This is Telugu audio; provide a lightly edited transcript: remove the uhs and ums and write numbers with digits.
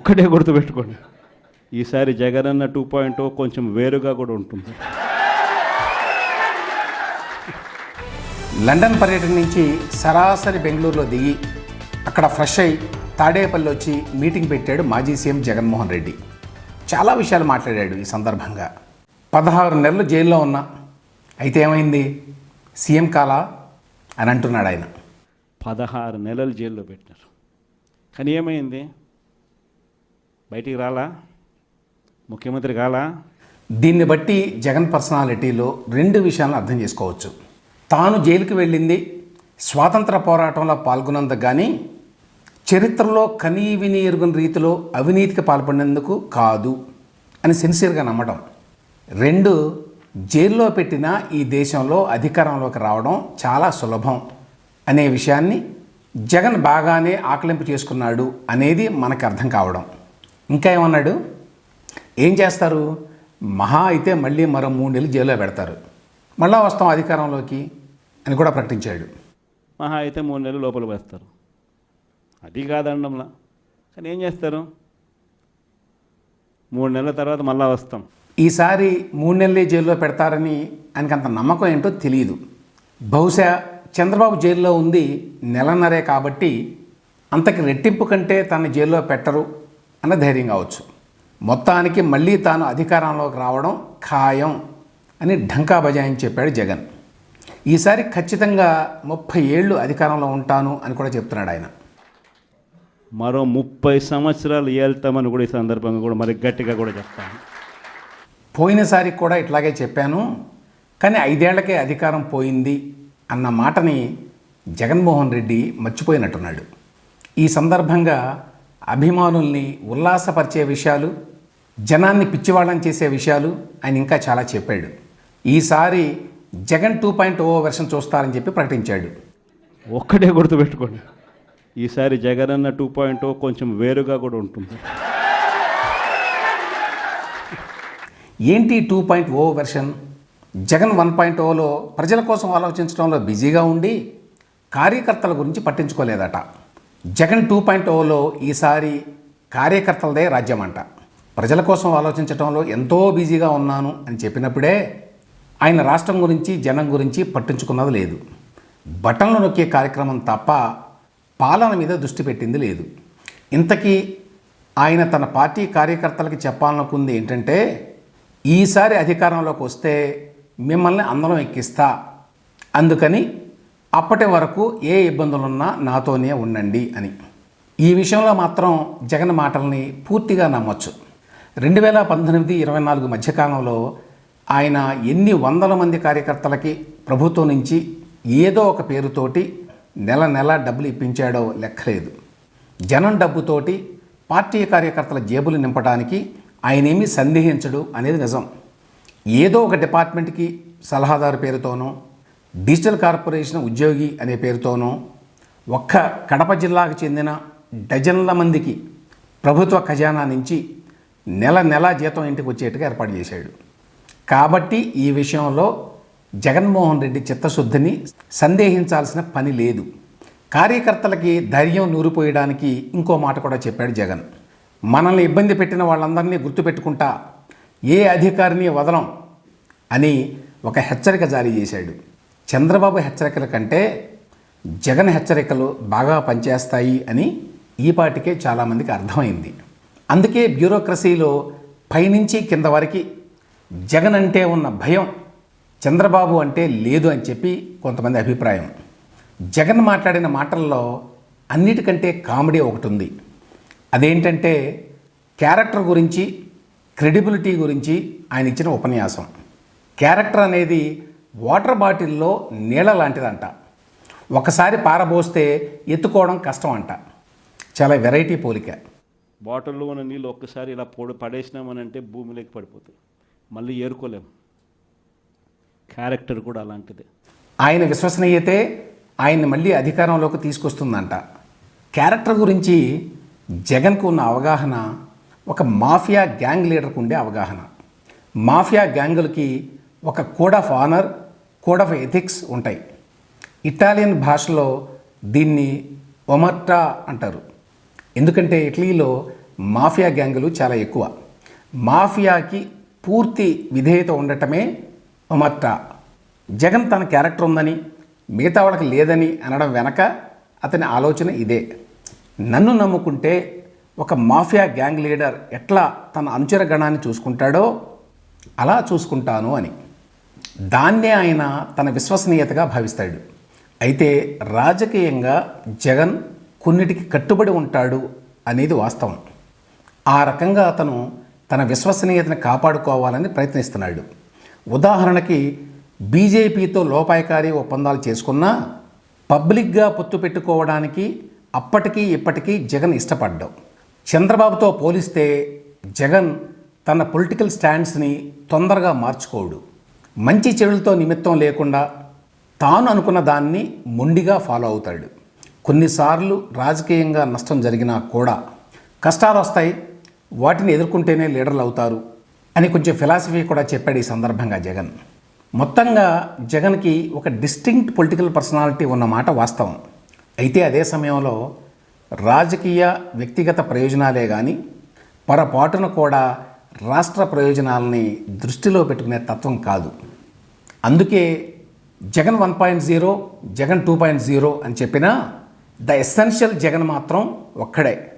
ఒక్కటే గుర్తుపెట్టుకోండి, ఈసారి జగనన్న 2.0 కొంచెం వేరుగా కూడా ఉంటుంది. లండన్ పర్యటన నుంచి సరాసరి బెంగళూరులో దిగి అక్కడ ఫ్రెష్ అయి తాడేపల్లి వచ్చి మీటింగ్ పెట్టాడు మాజీ సీఎం జగన్మోహన్ రెడ్డి. చాలా విషయాలు మాట్లాడాడు. ఈ సందర్భంగా 16 నెలలు జైల్లో ఉన్నా, అయితే ఏమైంది, సీఎం కాలా అని అంటున్నాడు ఆయన. 16 నెలలు జైల్లో పెట్టినారు, కానీ ఏమైంది, బయటికి రాలా, ముఖ్యమంత్రి కాలా. దీన్ని బట్టి జగన్ పర్సనాలిటీలో 2 విషయాలను అర్థం చేసుకోవచ్చు. తాను జైలుకి వెళ్ళింది స్వాతంత్ర పోరాటంలో పాల్గొన్నందుకు కానీ చరిత్రలో కనీవిని ఎరుగని రీతిలో అవినీతికి పాల్పడినందుకు కాదు అని సిన్సియర్గా నమ్మడం. 2, జైల్లో పెట్టిన ఈ దేశంలో అధికారంలోకి రావడం చాలా సులభం అనే విషయాన్ని జగన్ బాగానే ఆకలింపు చేసుకున్నాడు అనేది మనకు అర్థం కావడం. ఇంకా ఏమన్నాడు, ఏం చేస్తారు, మహా అయితే మళ్ళీ మరో 3 నెలలు జైల్లో పెడతారు, మళ్ళా వస్తాం అధికారంలోకి అని కూడా ప్రకటించాడు. మహా అయితే 3 నెలలు లోపల వేస్తారు, అది కాదండంలా, కానీ ఏం చేస్తారు, 3 నెలల తర్వాత మళ్ళా వస్తాం. ఈసారి 3 నెలలే జైల్లో పెడతారని ఆయనకు అంత నమ్మకం ఏంటో తెలియదు. బహుశా చంద్రబాబు జైల్లో ఉంది నెలన్నరే కాబట్టి అంతకి రెట్టింపు కంటే తన జైల్లో పెట్టరు అన్న ధైర్యం కావచ్చు. మొత్తానికి మళ్ళీ తాను అధికారంలోకి రావడం ఖాయం అని ఢంకా బజాయించి చెప్పాడు జగన్. ఈసారి ఖచ్చితంగా 30 ఏళ్ళు అధికారంలో ఉంటాను అని కూడా చెప్తున్నాడు ఆయన. మరో 30 సంవత్సరాలు ఏళ్తామని కూడా ఈ సందర్భంగా కూడా మరి గట్టిగా కూడా చెప్తాను. పోయినసారి కూడా ఇట్లాగే చెప్పాను, కానీ 5 ఏళ్లకే అధికారం పోయింది అన్న మాటని జగన్మోహన్ రెడ్డి మర్చిపోయినట్టున్నాడు. ఈ సందర్భంగా అభిమానుల్ని ఉల్లాసపరిచే విషయాలు, జనాన్ని పిచ్చివాళ్ళని చేసే విషయాలు ఆయన ఇంకా చాలా చెప్పాడు. ఈసారి జగన్ 2.0 వెర్షన్ చూస్తారని చెప్పి ప్రకటించాడు. ఒక్కటే గుర్తుపెట్టుకోండి, ఈసారి జగనన్న 2.0 కొంచెం వేరుగా కూడా ఉంటుంది. ఏంటి 2.0 వెర్షన్? జగన్ 1.0లో ప్రజల కోసం ఆలోచించడంలో బిజీగా ఉండి కార్యకర్తల గురించి పట్టించుకోలేదట. జగన్ 2.0లో ఈసారి కార్యకర్తలదే రాజ్యమంట. ప్రజల కోసం ఆలోచించడంలో ఎంతో బిజీగా ఉన్నాను అని చెప్పినప్పుడే ఆయన రాష్ట్రం గురించి జనం గురించి పట్టించుకున్నది లేదు. బటన్లు నొక్కే కార్యక్రమం తప్ప పాలన మీద దృష్టి పెట్టింది లేదు. ఇంతకీ ఆయన తన పార్టీ కార్యకర్తలకి చెప్పాలనుకుంది ఏంటంటే, ఈసారి అధికారంలోకి వస్తే మిమ్మల్ని అందరం ఎక్కిస్తా, అందుకని అప్పటి వరకు ఏ ఇబ్బందులున్నా నాతోనే ఉండండి అని. ఈ విషయంలో మాత్రం జగన్ మాటల్ని పూర్తిగా నమ్మొచ్చు. 2018-24 మధ్యకాలంలో ఆయన ఎన్ని వందల మంది కార్యకర్తలకి ప్రభుత్వం నుంచి ఏదో ఒక పేరుతోటి నెల డబ్బులు ఇప్పించాడో లెక్కలేదు. జనం డబ్బుతోటి పార్టీ కార్యకర్తల జేబులు నింపడానికి ఆయనేమీ సందేహించడు అనేది నిజం. ఏదో ఒక డిపార్ట్మెంట్కి సలహాదారు పేరుతోనో, డిజిటల్ కార్పొరేషన్ ఉద్యోగి అనే పేరుతోనో ఒక్క కడప జిల్లాకు చెందిన డజన్ల మందికి ప్రభుత్వ ఖజానా నుంచి నెల జీతం ఇంటికి వచ్చేట్టుగా ఏర్పాటు చేశాడు. కాబట్టి ఈ విషయంలో జగన్మోహన్ రెడ్డి చిత్తశుద్ధిని సందేహించాల్సిన పని లేదు. కార్యకర్తలకి ధైర్యం నూరిపోయడానికి ఇంకో మాట కూడా చెప్పాడు జగన్. మనల్ని ఇబ్బంది పెట్టిన వాళ్ళందరినీ గుర్తుపెట్టుకుంటా, ఏ అధికారిని వదలం అని ఒక హెచ్చరిక జారీ చేశాడు. చంద్రబాబు హెచ్చరికల కంటే జగన్ హెచ్చరికలు బాగా పనిచేస్తాయి అని ఈపాటికే చాలామందికి అర్థమైంది. అందుకే బ్యూరోక్రసీలో పైనుంచి కింద వరకు జగన్ అంటే ఉన్న భయం చంద్రబాబు అంటే లేదు అని చెప్పి కొంతమంది అభిప్రాయం. జగన్ మాట్లాడిన మాటల్లో అన్నిటికంటే కామెడీ ఒకటి ఉంది. అదేంటంటే క్యారెక్టర్ గురించి, క్రెడిబిలిటీ గురించి ఆయన ఇచ్చిన ఉపన్యాసం. క్యారెక్టర్ అనేది వాటర్ బాటిల్లో నీళ్ళ లాంటిదంట. ఒకసారి పారబోస్తే ఎత్తుకోవడం కష్టం అంట. చాలా వెరైటీ పోలిక. బాటిల్లో ఉన్న నీళ్ళు ఒక్కసారి ఇలా పడేసినామని అంటే భూమిలోకి పడిపోతాయి, మళ్ళీ ఏరుకోలేము. క్యారెక్టర్ కూడా అలాంటిదే. ఆయన విశ్వసనీయతే ఆయన్ని మళ్ళీ అధికారంలోకి తీసుకొస్తుందంట. క్యారెక్టర్ గురించి జగన్కు ఉన్న అవగాహన ఒక మాఫియా గ్యాంగ్ లీడర్కు ఉండే అవగాహన. మాఫియా గ్యాంగులకి ఒక code of honour, code of ethics ఉంటాయి. ఇటాలియన్ భాషలో దీన్ని ఒమర్టా అంటారు. ఎందుకంటే ఇటలీలో మాఫియా గ్యాంగులు చాలా ఎక్కువ. మాఫియాకి పూర్తి విధేయత ఉండటమే ఒమర్టా. జగన్ తన క్యారెక్టర్ ఉందని మిగతా వాళ్ళకి లేదని అనడం వెనక అతని ఆలోచన ఇదే. నన్ను నమ్ముకుంటే ఒక మాఫియా గ్యాంగ్ లీడర్ ఎట్లా తన అనుచర గణాన్ని చూసుకుంటాడో అలా చూసుకుంటాను అని. దాన్నే ఆయన తన విశ్వసనీయతగా భావిస్తాడు. అయితే రాజకీయంగా జగన్ కొన్నిటికి కట్టుబడి ఉంటాడు అనేది వాస్తవం. ఆ రకంగా అతను తన విశ్వసనీయతను కాపాడుకోవాలని ప్రయత్నిస్తున్నాడు. ఉదాహరణకి బీజేపీతో లోపాయకారి ఒప్పందాలు చేసుకున్నా పబ్లిక్గా పొత్తు పెట్టుకోవడానికి అప్పటికీ ఇప్పటికీ జగన్ ఇష్టపడ్డాడు. చంద్రబాబుతో పోలిస్తే జగన్ తన పొలిటికల్ స్టాండ్స్ని తొందరగా మార్చుకోడు. మంచి చెడులతో నిమిత్తం లేకుండా తాను అనుకున్న దాన్ని మొండిగా ఫాలో అవుతాడు. కొన్నిసార్లు రాజకీయంగా నష్టం జరిగినా కూడా కష్టాలు వస్తాయి, వాటిని ఎదుర్కొంటేనే లీడర్లు అవుతారు అని కొంచెం ఫిలాసఫీ కూడా చెప్పాడు ఈ సందర్భంగా జగన్. మొత్తంగా జగన్కి ఒక డిస్టింక్ట్ పొలిటికల్ పర్సనాలిటీ ఉన్నమాట వాస్తవం. అయితే అదే సమయంలో రాజకీయ వ్యక్తిగత ప్రయోజనాలే కానీ పొరపాటున కూడా రాష్ట్ర ప్రయోజనాలని దృష్టిలో పెట్టుకునే తత్వం కాదు. అందుకే జగన్ 1.0, జగన్ 2.0 అని చెప్పినా ద ఎసెన్షియల్ జగన్ మాత్రం ఒక్కడే.